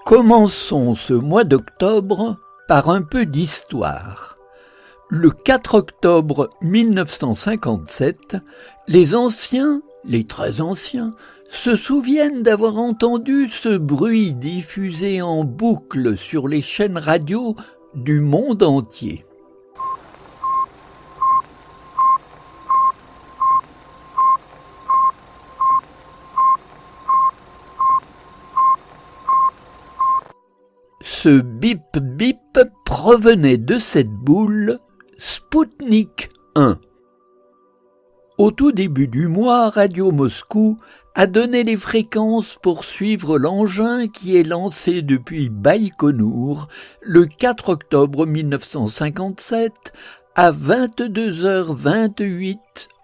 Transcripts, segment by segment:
Commençons ce mois d'octobre par un peu d'histoire. Le 4 octobre 1957, les anciens, les très anciens, se souviennent d'avoir entendu ce bruit diffusé en boucle sur les chaînes radio du monde entier. Ce bip-bip provenait de cette boule Spoutnik 1. Au tout début du mois, Radio Moscou a donné les fréquences pour suivre l'engin qui est lancé depuis Baïkonour le 4 octobre 1957 à 22h28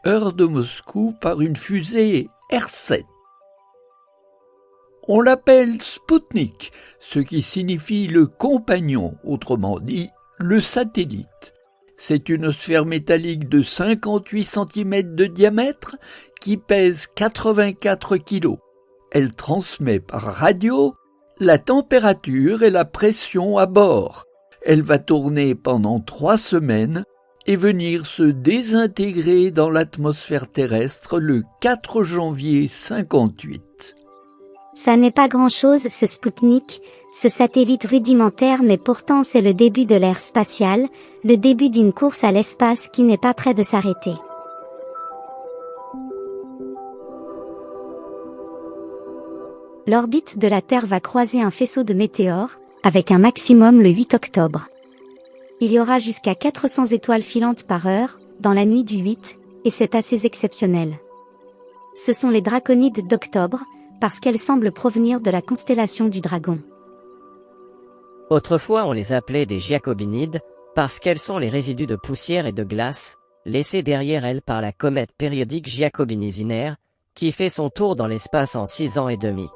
heure de Moscou par une fusée R7. On l'appelle Spoutnik, ce qui signifie le compagnon, autrement dit le satellite. C'est une sphère métallique de 58 cm de diamètre qui pèse 84 kg. Elle transmet par radio la température et la pression à bord. Elle va tourner pendant 3 semaines et venir se désintégrer dans l'atmosphère terrestre le 4 janvier 58. Ça n'est pas grand-chose ce Spoutnik, ce satellite rudimentaire, mais pourtant c'est le début de l'ère spatiale, le début d'une course à l'espace qui n'est pas près de s'arrêter. L'orbite de la Terre va croiser un faisceau de météores, avec un maximum le 8 octobre. Il y aura jusqu'à 400 étoiles filantes par heure, dans la nuit du 8, et c'est assez exceptionnel. Ce sont les draconides d'octobre, parce qu'elles semblent provenir de la constellation du Dragon. Autrefois on les appelait des giacobinides, parce qu'elles sont les résidus de poussière et de glace, laissés derrière elles par la comète périodique Giacobini-Zinner, qui fait son tour dans l'espace en 6 ans et demi.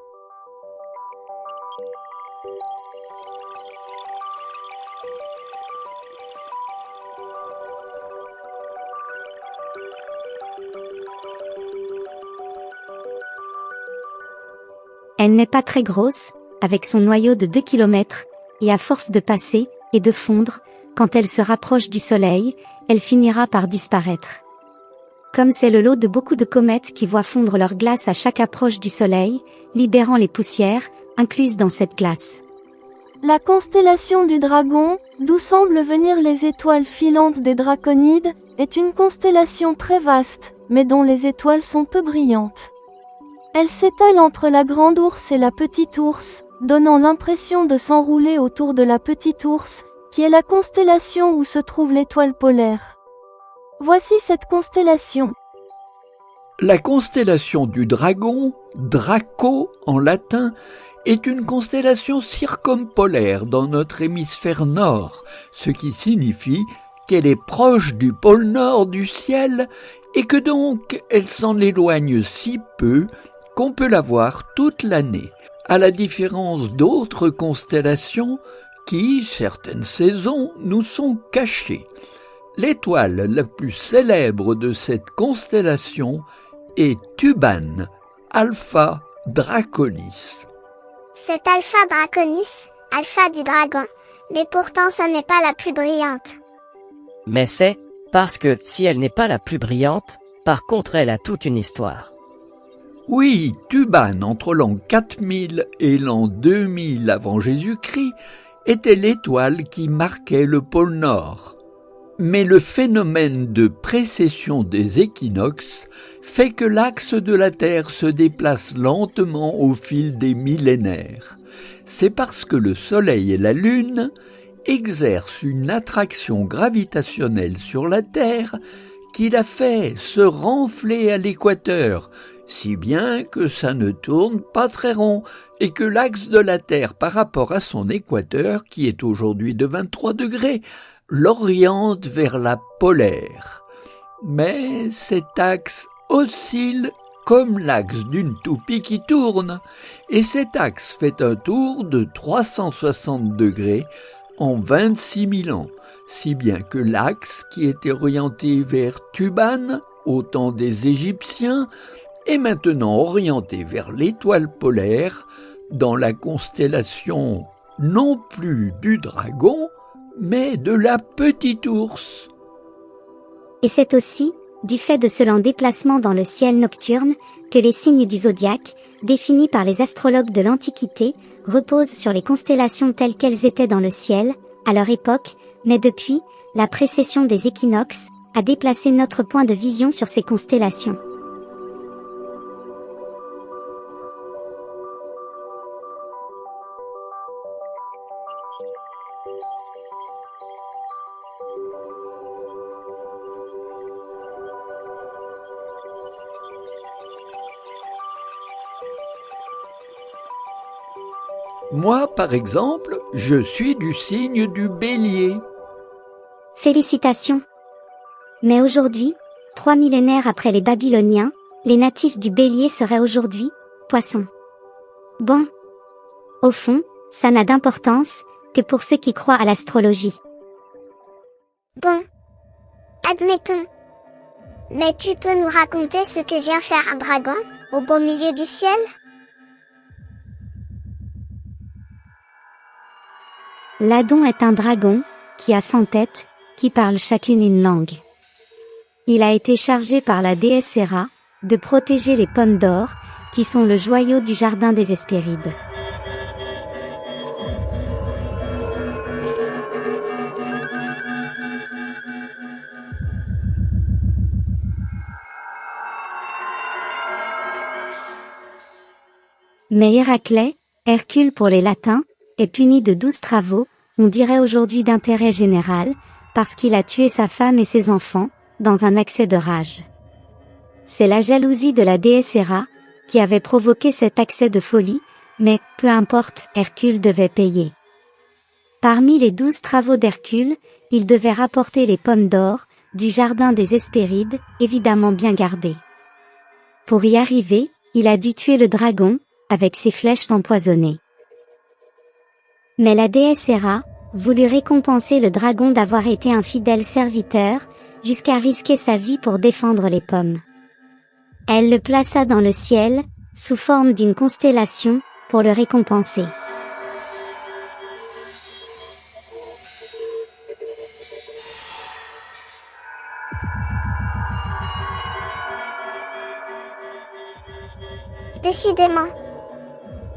Elle n'est pas très grosse, avec son noyau de 2 km, et à force de passer et de fondre, quand elle se rapproche du Soleil, elle finira par disparaître. Comme c'est le lot de beaucoup de comètes qui voient fondre leur glace à chaque approche du Soleil, libérant les poussières, incluses dans cette glace. La constellation du Dragon, d'où semblent venir les étoiles filantes des draconides, est une constellation très vaste, mais dont les étoiles sont peu brillantes. Elle s'étale entre la Grande Ourse et la Petite Ourse, donnant l'impression de s'enrouler autour de la Petite Ourse, qui est la constellation où se trouve l'étoile polaire. Voici cette constellation. La constellation du Dragon, Draco en latin, est une constellation circumpolaire dans notre hémisphère nord, ce qui signifie qu'elle est proche du pôle nord du ciel et que donc elle s'en éloigne si peu qu'on peut la voir toute l'année, à la différence d'autres constellations qui, certaines saisons, nous sont cachées. L'étoile la plus célèbre de cette constellation est Tuban, Alpha Draconis. C'est Alpha Draconis, Alpha du Dragon, mais pourtant ce n'est pas la plus brillante. Mais c'est parce que si elle n'est pas la plus brillante, par contre elle a toute une histoire. Oui, Tuban, entre l'an 4000 et l'an 2000 avant Jésus-Christ, était l'étoile qui marquait le pôle Nord. Mais le phénomène de précession des équinoxes fait que l'axe de la Terre se déplace lentement au fil des millénaires. C'est parce que le Soleil et la Lune exercent une attraction gravitationnelle sur la Terre qui la fait se renfler à l'équateur, si bien que ça ne tourne pas très rond et que l'axe de la Terre par rapport à son équateur, qui est aujourd'hui de 23 degrés, l'oriente vers la polaire. Mais cet axe oscille comme l'axe d'une toupie qui tourne, et cet axe fait un tour de 360 degrés en 26 000 ans, si bien que l'axe qui était orienté vers Tuban au temps des Égyptiens est maintenant orienté vers l'étoile polaire dans la constellation non plus du dragon, mais de la petite ours. Et c'est aussi, du fait de ce lent déplacement dans le ciel nocturne, que les signes du zodiaque, définis par les astrologues de l'Antiquité, reposent sur les constellations telles qu'elles étaient dans le ciel, à leur époque, mais depuis, la précession des équinoxes, a déplacé notre point de vision sur ces constellations. Moi, par exemple, je suis du signe du Bélier. Félicitations. Mais aujourd'hui, 3 millénaires après les Babyloniens, les natifs du Bélier seraient aujourd'hui Poissons. Bon. Au fond, ça n'a d'importance que pour ceux qui croient à l'astrologie. Bon. Admettons. Mais tu peux nous raconter ce que vient faire un dragon, au beau milieu du ciel? L'Adon est un dragon, qui a 100 têtes, qui parlent chacune une langue. Il a été chargé par la déesse Héra, de protéger les pommes d'or, qui sont le joyau du jardin des Hespérides. Mais Héraclès, Hercule pour les latins, est puni de 12 travaux, on dirait aujourd'hui d'intérêt général, parce qu'il a tué sa femme et ses enfants, dans un accès de rage. C'est la jalousie de la déesse Héra, qui avait provoqué cet accès de folie, mais, peu importe, Hercule devait payer. Parmi les 12 travaux d'Hercule, il devait rapporter les pommes d'or, du jardin des Hespérides, évidemment bien gardées. Pour y arriver, il a dû tuer le dragon, avec ses flèches empoisonnées. Mais la déesse Héra voulut récompenser le dragon d'avoir été un fidèle serviteur, jusqu'à risquer sa vie pour défendre les pommes. Elle le plaça dans le ciel, sous forme d'une constellation, pour le récompenser. Décidément.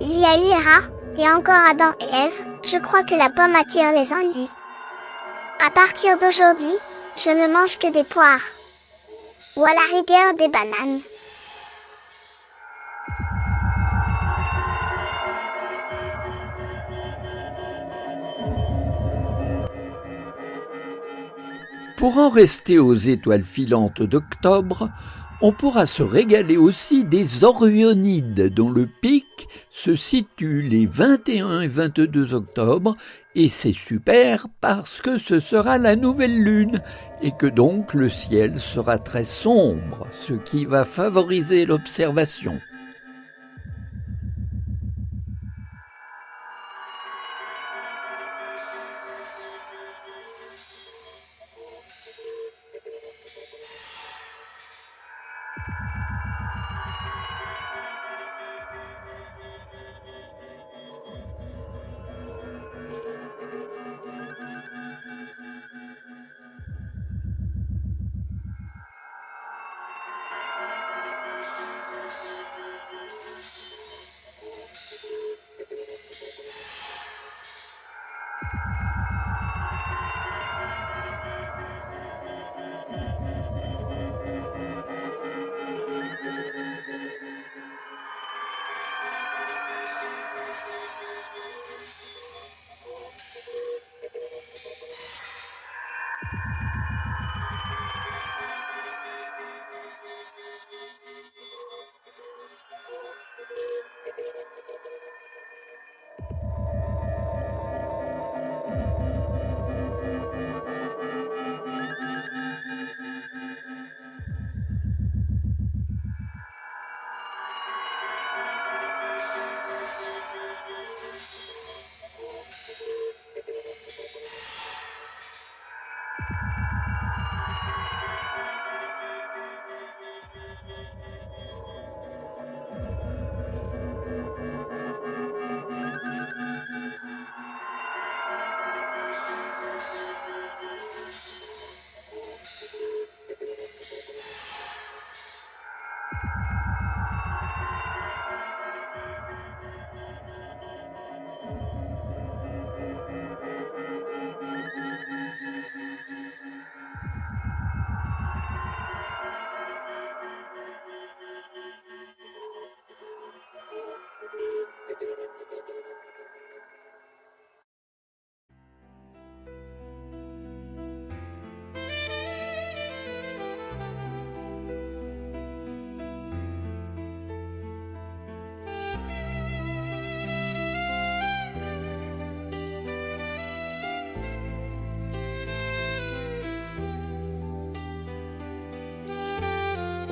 Il y a eu Héra, et encore Adam et Ève, je crois que la pomme attire les ennuis. À partir d'aujourd'hui, je ne mange que des poires. Ou à la rigueur des bananes. Pour en rester aux étoiles filantes d'octobre, on pourra se régaler aussi des Orionides dont le pic se situe les 21 et 22 octobre et c'est super parce que ce sera la nouvelle lune et que donc le ciel sera très sombre, ce qui va favoriser l'observation.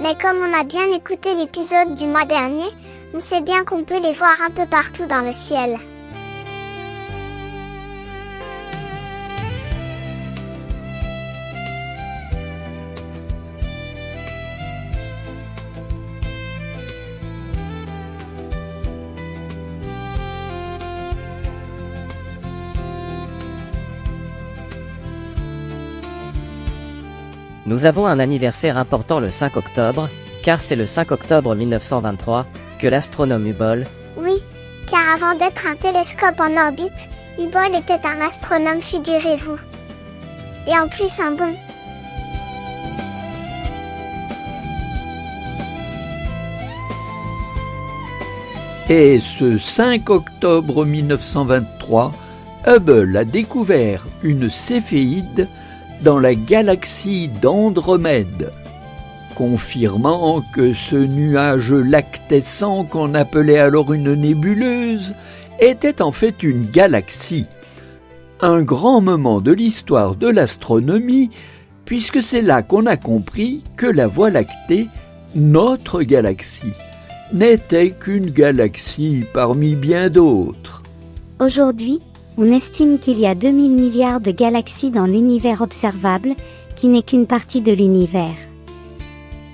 Mais comme on a bien écouté l'épisode du mois dernier, on sait bien qu'on peut les voir un peu partout dans le ciel. Nous avons un anniversaire important le 5 octobre, car c'est le 5 octobre 1923 que l'astronome Hubble, Oui, car avant d'être un télescope en orbite, Hubble était un astronome, figurez-vous. Et en plus un bon. Et ce 5 octobre 1923, Hubble a découvert une céphéide dans la galaxie d'Andromède, confirmant que ce nuage lactescent qu'on appelait alors une nébuleuse était en fait une galaxie. Un grand moment de l'histoire de l'astronomie, puisque c'est là qu'on a compris que la Voie lactée, notre galaxie, n'était qu'une galaxie parmi bien d'autres. Aujourd'hui, on estime qu'il y a 2000 milliards de galaxies dans l'univers observable, qui n'est qu'une partie de l'univers.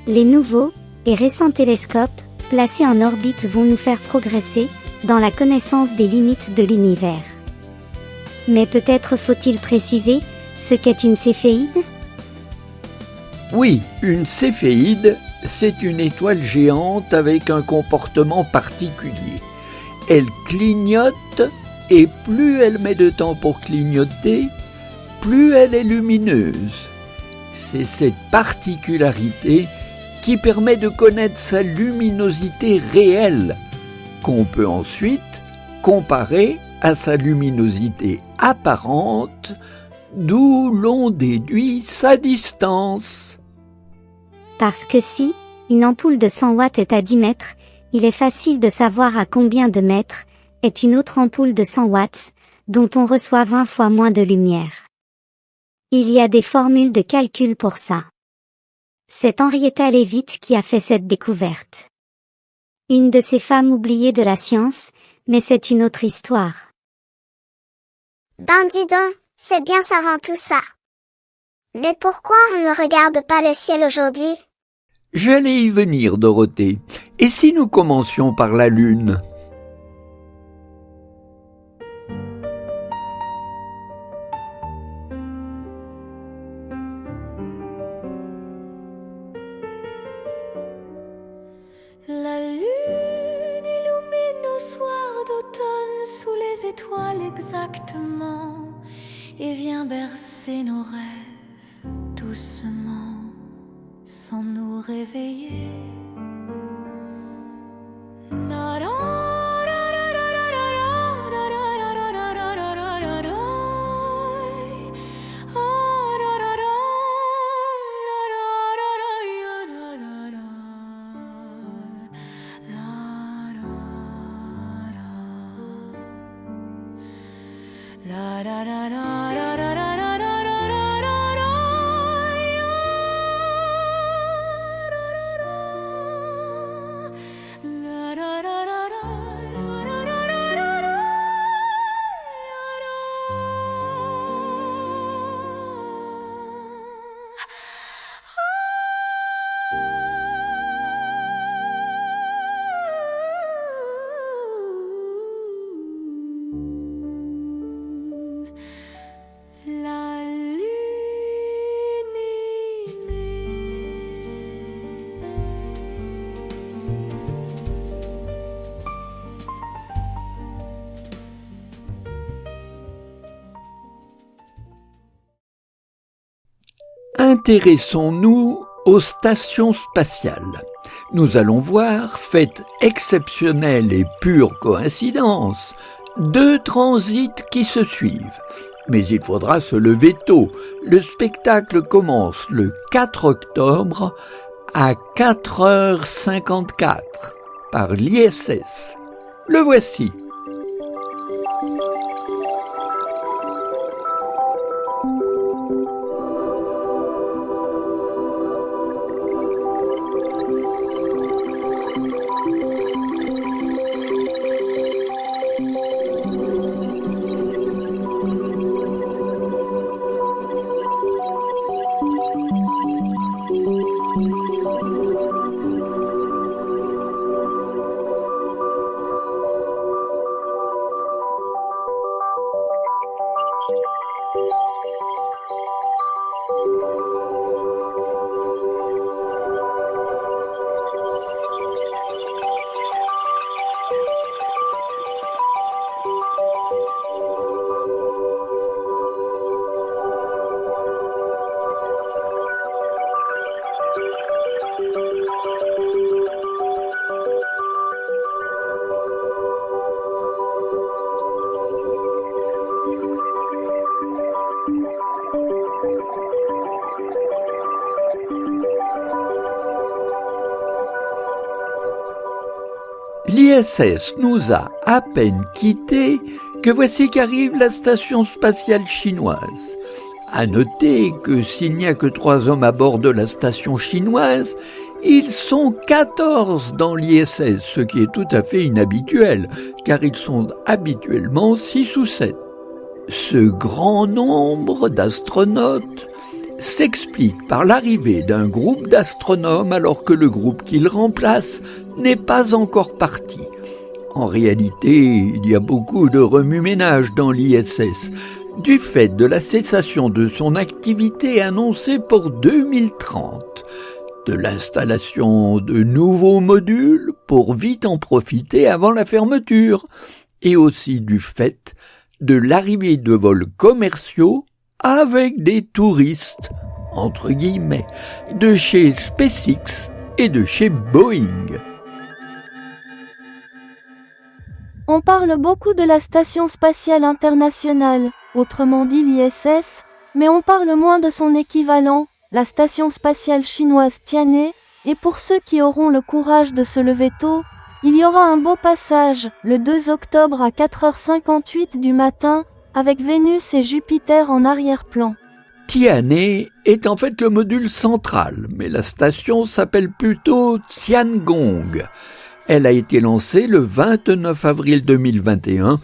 Les nouveaux et récents télescopes, placés en orbite, vont nous faire progresser dans la connaissance des limites de l'univers. Mais peut-être faut-il préciser ce qu'est une céphéide ? Oui, une céphéide, c'est une étoile géante avec un comportement particulier. Elle clignote et plus elle met de temps pour clignoter, plus elle est lumineuse. C'est cette particularité qui permet de connaître sa luminosité réelle, qu'on peut ensuite comparer à sa luminosité apparente, d'où l'on déduit sa distance. Parce que si une ampoule de 100 watts est à 10 mètres, il est facile de savoir à combien de mètres est une autre ampoule de 100 watts, dont on reçoit 20 fois moins de lumière. Il y a des formules de calcul pour ça. C'est Henrietta Leavitt qui a fait cette découverte. Une de ces femmes oubliées de la science, mais c'est une autre histoire. Ben dis donc, c'est bien savant tout ça. Mais pourquoi on ne regarde pas le ciel aujourd'hui ? J'allais y venir, Dorothée. Et si nous commencions par la Lune ? La lune illumine nos soirs d'automne sous les étoiles exactement et vient bercer nos rêves doucement sans nous réveiller. Intéressons-nous aux stations spatiales. Nous allons voir, fait exceptionnelle et pure coïncidence, 2 transits qui se suivent. Mais il faudra se lever tôt. Le spectacle commence le 4 octobre à 4h54 par l'ISS. Le voici. L'ISS nous a à peine quittés que voici qu'arrive la station spatiale chinoise. À noter que s'il n'y a que 3 hommes à bord de la station chinoise, ils sont 14 dans l'ISS, ce qui est tout à fait inhabituel, car ils sont habituellement 6 ou 7. Ce grand nombre d'astronautes s'explique par l'arrivée d'un groupe d'astronomes alors que le groupe qu'ils remplacent n'est pas encore parti. En réalité, il y a beaucoup de remue-ménage dans l'ISS, du fait de la cessation de son activité annoncée pour 2030, de l'installation de nouveaux modules pour vite en profiter avant la fermeture, et aussi du fait de l'arrivée de vols commerciaux avec des touristes, entre guillemets, de chez SpaceX et de chez Boeing. On parle beaucoup de la Station spatiale internationale, autrement dit l'ISS, mais on parle moins de son équivalent, la Station spatiale chinoise Tianhe, et pour ceux qui auront le courage de se lever tôt, il y aura un beau passage, le 2 octobre à 4h58 du matin, avec Vénus et Jupiter en arrière-plan. Tianhe est en fait le module central, mais la station s'appelle plutôt Tiangong. Elle a été lancée le 29 avril 2021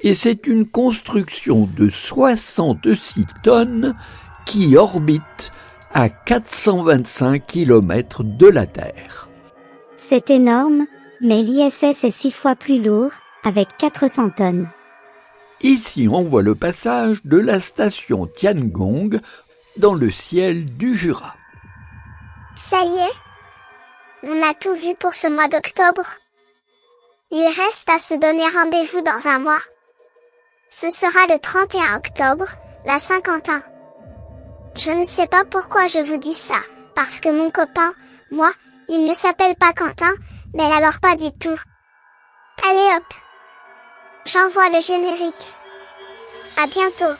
et c'est une construction de 66 tonnes qui orbite à 425 km de la Terre. C'est énorme, mais l'ISS est 6 fois plus lourd, avec 400 tonnes. Ici, on voit le passage de la station Tiangong dans le ciel du Jura. Ça y est, on a tout vu pour ce mois d'octobre. Il reste à se donner rendez-vous dans un mois. Ce sera le 31 octobre, la Saint-Quentin. Je ne sais pas pourquoi je vous dis ça, parce que mon copain, moi, il ne s'appelle pas Quentin, mais alors pas du tout. Allez hop, j'envoie le générique. À bientôt.